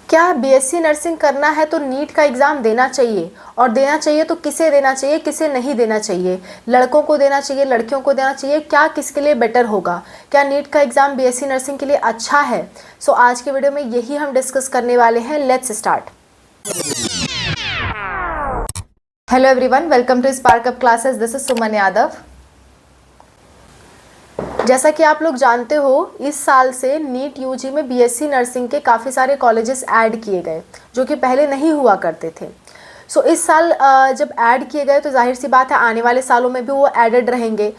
क्या BSc nursing करना है तो नीट का एग्ज़ाम देना चाहिए, और देना चाहिए तो किसे देना चाहिए, किसे नहीं देना चाहिए, लड़कों को देना चाहिए, लड़कियों को देना चाहिए, क्या किसके लिए बेटर होगा, क्या नीट का एग्ज़ाम बीएससी नर्सिंग के लिए अच्छा है? सो आज के वीडियो में यही हम डिस्कस करने वाले हैं। Let's start. Hello everyone, welcome to Spark Up Classes. This is Suman Yadav. जैसा कि आप लोग जानते हो, इस साल से नीट यूजी में बीएससी नर्सिंग के काफ़ी सारे कॉलेजेस ऐड किए गए जो कि पहले नहीं हुआ करते थे। सो इस साल जब ऐड किए गए तो जाहिर सी बात है आने वाले सालों में भी वो एडेड रहेंगे।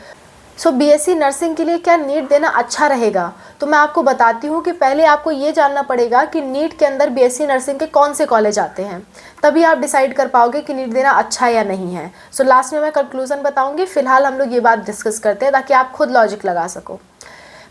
सो बीएससी नर्सिंग के लिए क्या नीट देना अच्छा रहेगा? तो मैं आपको बताती हूँ कि पहले आपको ये जानना पड़ेगा कि नीट के अंदर बीएससी नर्सिंग के कौन से कॉलेज आते हैं, तभी आप डिसाइड कर पाओगे कि नीट देना अच्छा है या नहीं है। सो लास्ट में मैं कंक्लूजन बताऊंगी। फिलहाल हम लोग ये बात डिस्कस करते हैं ताकि आप खुद लॉजिक लगा सको।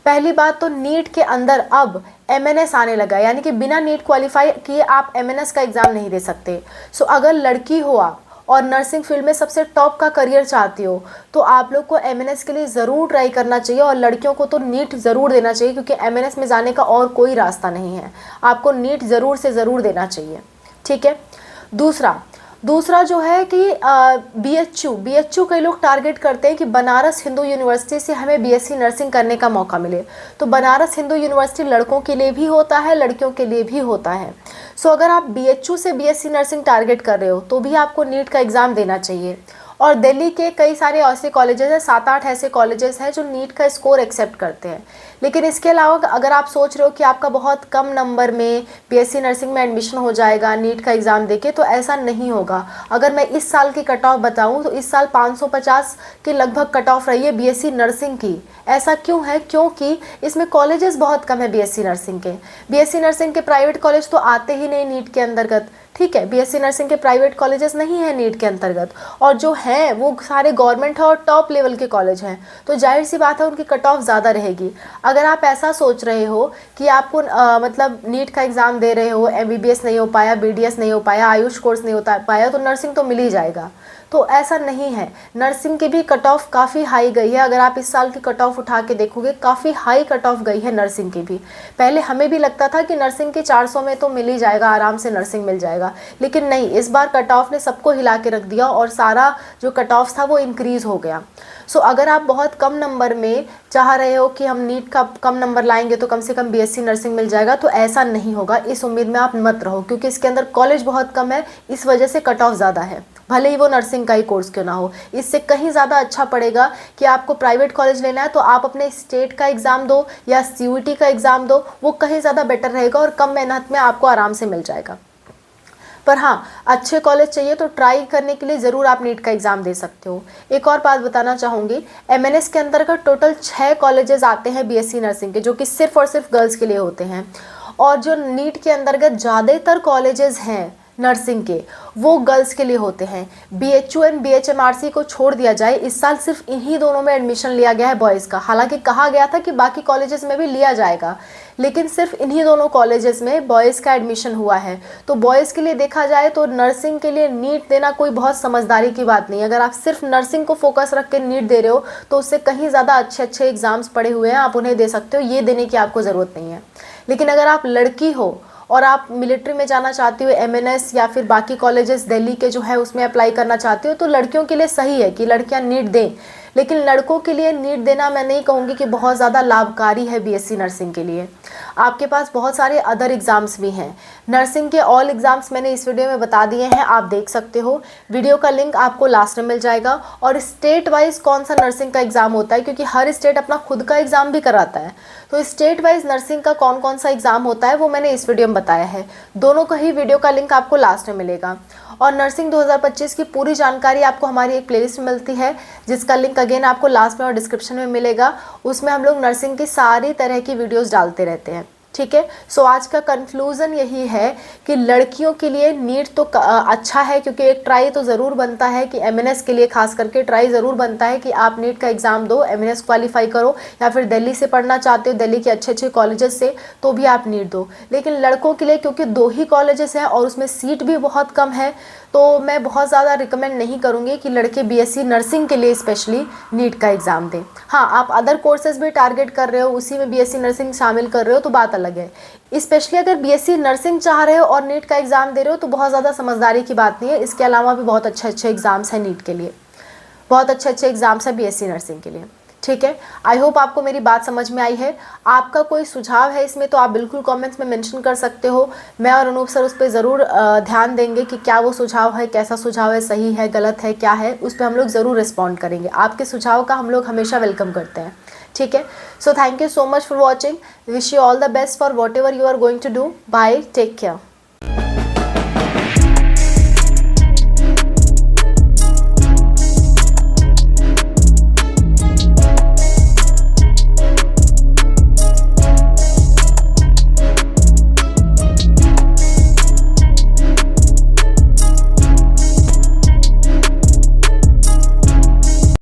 पहली बात तो नीट के अंदर अब एमएनएस आने लगा है, यानी कि बिना नीट क्वालिफाई किए आप एमएनएस का एग्ज़ाम नहीं दे सकते। सो अगर लड़की हो आप और नर्सिंग फील्ड में सबसे टॉप का करियर चाहती हो तो आप लोग को एमएनएस के लिए ज़रूर ट्राई करना चाहिए, और लड़कियों को तो नीट ज़रूर देना चाहिए क्योंकि एमएनएस में जाने का और कोई रास्ता नहीं है। आपको नीट ज़रूर से ज़रूर देना चाहिए, ठीक है। दूसरा जो है कि बीएचयू कई लोग टारगेट करते हैं कि बनारस हिंदू यूनिवर्सिटी से हमें बीएससी नर्सिंग करने का मौका मिले। तो बनारस हिंदू यूनिवर्सिटी लड़कों के लिए भी होता है, लड़कियों के लिए भी होता है। सो अगर आप बीएचयू से बीएससी नर्सिंग टारगेट कर रहे हो तो भी आपको नीट का एग्ज़ाम देना चाहिए। और दिल्ली के कई सारे ऐसे कॉलेजेस हैं, 7-8 ऐसे कॉलेजेस हैं जो नीट का स्कोर एक्सेप्ट करते हैं। लेकिन इसके अलावा अगर आप सोच रहे हो कि आपका बहुत कम नंबर में बीएससी नर्सिंग में एडमिशन हो जाएगा नीट का एग्ज़ाम देके, तो ऐसा नहीं होगा। अगर मैं इस साल की कट ऑफ बताऊँ तो इस साल 550 के लगभग कट ऑफ रही है बीएससी नर्सिंग की। ऐसा क्यों है? क्योंकि इसमें कॉलेजेस बहुत कम है बीएससी नर्सिंग के। बीएससी नर्सिंग के प्राइवेट कॉलेज तो आते ही नहीं नीट के अंतर्गत, ठीक है। बीएससी नर्सिंग के प्राइवेट कॉलेजेस नहीं है नीट के अंतर्गत, और जो हैं वो सारे गवर्नमेंट है और टॉप लेवल के कॉलेज हैं। तो जाहिर सी बात है उनकी कट ऑफ ज़्यादा रहेगी। अगर आप ऐसा सोच रहे हो कि आपको मतलब नीट का एग्ज़ाम दे रहे हो, एमबीबीएस नहीं हो पाया, बीडीएस नहीं हो पाया, आयुष कोर्स नहीं हो पाया, तो नर्सिंग तो मिल ही जाएगा, तो ऐसा नहीं है। नर्सिंग की भी कट ऑफ काफ़ी हाई गई है। अगर आप इस साल की कट ऑफ उठा के देखोगे, काफ़ी हाई कट ऑफ गई है नर्सिंग की भी। पहले हमें भी लगता था कि नर्सिंग के 400 में तो मिल ही जाएगा, आराम से नर्सिंग मिल जाएगा, लेकिन नहीं, इस बार कट ऑफ ने सबको हिला के रख दिया और सारा जो कट ऑफ था वो इंक्रीज़ हो गया। सो अगर आप बहुत कम नंबर में चाह रहे हो कि हम नीट का कम नंबर लाएंगे तो कम से कम बीएससी नर्सिंग मिल जाएगा, तो ऐसा नहीं होगा। इस उम्मीद में आप मत रहो, क्योंकि इसके अंदर कॉलेज बहुत कम है, इस वजह से कट ऑफ ज़्यादा है, भले ही वो नर्सिंग का ही कोर्स क्यों ना हो। इससे कहीं ज़्यादा अच्छा पड़ेगा कि आपको प्राइवेट कॉलेज लेना है तो आप अपने स्टेट का एग्ज़ाम दो या सीयूईटी का एग्ज़ाम दो, वो कहीं ज़्यादा बेटर रहेगा और कम मेहनत में आपको आराम से मिल जाएगा। पर हाँ, अच्छे कॉलेज चाहिए तो ट्राई करने के लिए ज़रूर आप नीट का एग्ज़ाम दे सकते हो। एक और बात बताना चाहूँगी, एमएनएस के अंतर्गत टोटल 6 कॉलेजेस आते हैं बीएससी नर्सिंग के, जो कि सिर्फ और सिर्फ गर्ल्स के लिए होते हैं। और जो नीट के अंतर्गत ज़्यादातर कॉलेजेस हैं नर्सिंग के, वो गर्ल्स के लिए होते हैं। बीएचयू एंड बीएचएमआरसी को छोड़ दिया जाए, इस साल सिर्फ इन्हीं दोनों में एडमिशन लिया गया है बॉयज़ का। हालांकि कहा गया था कि बाकी कॉलेजेस में भी लिया जाएगा, लेकिन सिर्फ इन्हीं दोनों कॉलेजेस में बॉयज़ का एडमिशन हुआ है। तो बॉयज़ के लिए देखा जाए तो नर्सिंग के लिए नीट देना कोई बहुत समझदारी की बात नहीं है। अगर आप सिर्फ नर्सिंग को फोकस रख के नीट दे रहे हो तो उससे कहीं ज़्यादा अच्छे अच्छे एग्ज़ाम्स पड़े हुए हैं, आप उन्हें दे सकते हो, ये देने की आपको ज़रूरत नहीं है। लेकिन अगर आप लड़की हो और आप मिलिट्री में जाना चाहती हो, एमएनएस या फिर बाकी कॉलेजेस दिल्ली के जो है उसमें अप्लाई करना चाहती हो, तो लड़कियों के लिए सही है कि लड़कियां नीट दें। लेकिन लड़कों के लिए नीट देना मैं नहीं कहूँगी कि बहुत ज़्यादा लाभकारी है बीएससी नर्सिंग के लिए। आपके पास बहुत सारे अदर एग्ज़ाम्स भी हैं। नर्सिंग के ऑल एग्ज़ाम्स मैंने इस वीडियो में बता दिए हैं, आप देख सकते हो। वीडियो का लिंक आपको लास्ट में मिल जाएगा। और स्टेट वाइज कौन सा नर्सिंग का एग्ज़ाम होता है, क्योंकि हर स्टेट अपना खुद का एग्ज़ाम भी कराता है, तो स्टेट वाइज नर्सिंग का कौन कौन सा एग्ज़ाम होता है वो मैंने इस वीडियो में बताया है। दोनों का ही वीडियो का लिंक आपको लास्ट में मिलेगा। और नर्सिंग 2025 की पूरी जानकारी आपको हमारी एक प्लेलिस्ट में मिलती है, जिसका लिंक अगेन आपको लास्ट में और डिस्क्रिप्शन में मिलेगा। उसमें हम लोग नर्सिंग की सारी तरह की वीडियोस डालते रहते हैं, ठीक है। सो आज का कंक्लूज़न यही है कि लड़कियों के लिए नीट तो अच्छा है, क्योंकि एक ट्राई तो ज़रूर बनता है कि एमएनएस के लिए खास करके ट्राई ज़रूर बनता है कि आप नीट का एग्ज़ाम दो, एमएनएस क्वालिफाई करो, या फिर दिल्ली से पढ़ना चाहते हो दिल्ली के अच्छे अच्छे कॉलेजेस से, तो भी आप नीट दो। लेकिन लड़कों के लिए क्योंकि 2 ही कॉलेजेस हैं और उसमें सीट भी बहुत कम है, तो मैं बहुत ज़्यादा रिकमेंड नहीं करूँगी कि लड़के बीएससी नर्सिंग के लिए स्पेशली नीट का एग्ज़ाम दें। हाँ, आप अदर कोर्सेज भी टारगेट कर रहे हो, उसी में बीएससी नर्सिंग शामिल कर रहे हो, तो बात अलग अलग है। स्पेशली अगर बीएससी नर्सिंग चाह रहे हो और नीट का एग्ज़ाम दे रहे हो तो बहुत ज़्यादा समझदारी की बात नहीं है। इसके अलावा भी बहुत अच्छे अच्छे एग्ज़ाम्स हैं नीट के लिए, बहुत अच्छे अच्छे एग्ज़ाम्स हैं बीएससी नर्सिंग के लिए। ठीक है, आई होप आपको मेरी बात समझ में आई है। आपका कोई सुझाव है इसमें तो आप बिल्कुल कमेंट्स में मेंशन कर सकते हो। मैं और अनूप सर उस पर ज़रूर ध्यान देंगे कि क्या वो सुझाव है, कैसा सुझाव है, सही है, गलत है, क्या है, उस पर हम लोग ज़रूर रिस्पॉन्ड करेंगे। आपके सुझाव का हम लोग हमेशा वेलकम करते हैं। ठीक है, so thank you so much for watching. Wish you all the best for whatever you are going to do. Bye, take care.